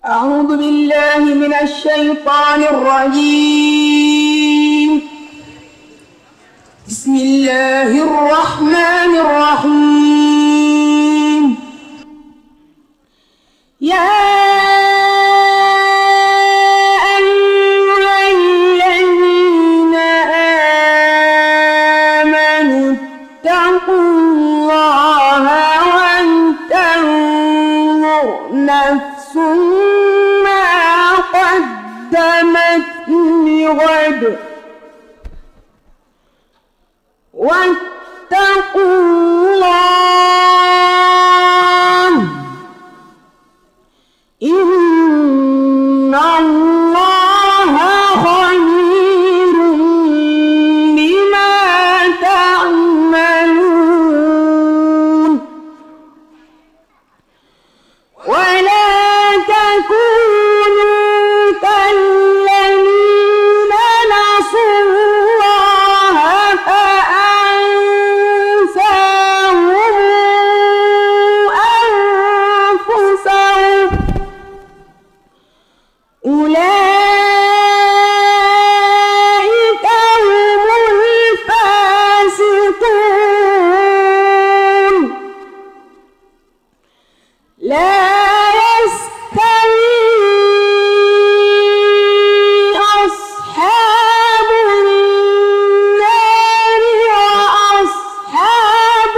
أعوذ بالله من الشيطان الرجيم. بسم الله الرحمن الرحيم. يا أيها الذين آمنوا اتقوا الله ولتنظر نفس ما قدمت لغد واتقوا الله إن الله خبير بما تعملون. ولا تكونوا كالذين نسوا الله فأنساهم أنفسهم أولئك هم الفاسقون. لا يستوي أصحاب النار وأصحاب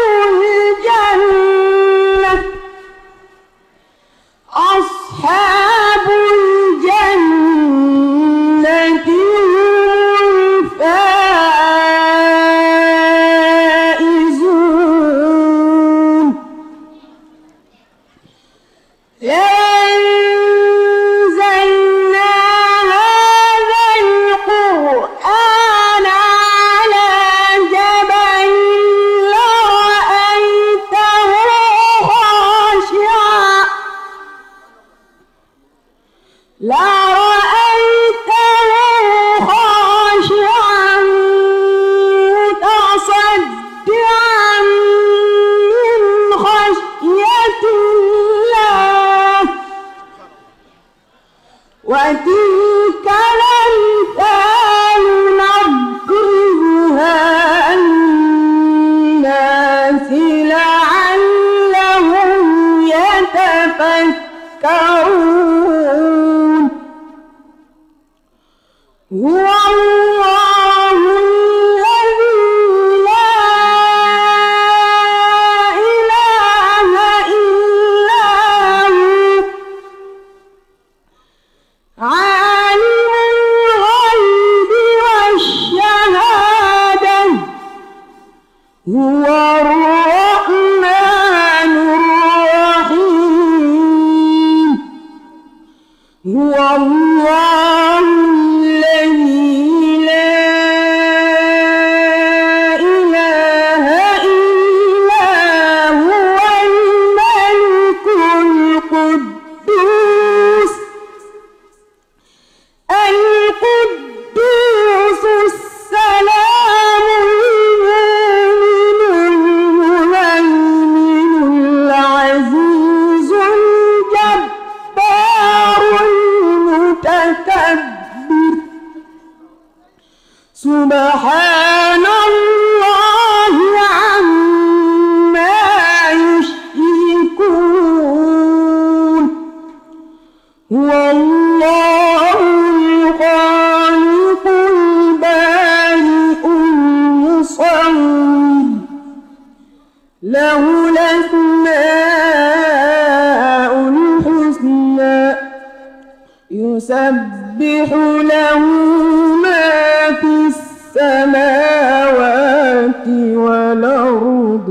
الجنة. أصحاب الجنة هم الفائزون. أنزلنا هذا القرآن على جبل لرأيته خاشعا متصدعا من خشية الله. وتلك الأمثال نضربها للناس لعلهم يتفكرون. هو الله الذي لا إله إلا هو عالم الغيب والشهادة هو الرحمن الرحيم. هو الله الذي لا إله إلا هو الملك القدوس السلام المؤمن المهيمن العزيز الجبار المتكبر. سبحان الله عما يشركون. هو الله الخالق البارئ المصور له الأسماء الحسنى يسبح له ما في السماوات والأرض